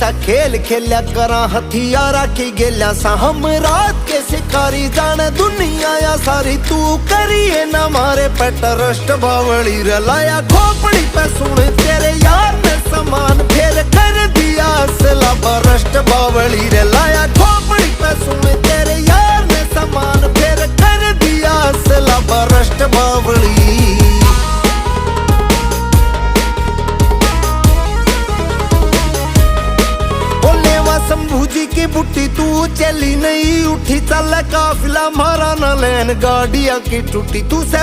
सा खेल खेल्या करा हथियारा की गेल्या सा हम रात के शिकारी जाने दुनिया या सारी तू करिए ना मारे पे ट्रस्ट बावली रलाया खोपड़ी पे सुन तेरे यार ने समान फेर कर दिया असला बरस्ट बावली रलाया खोपड़ी पे सुन तेरे यार ने समान फेर कर दिया असला बरस्ट बावली। शंभू जी की बुट्टी तू चली नहीं उठी चल काफिला मारा न लैन गाड़िया की टूटी तू से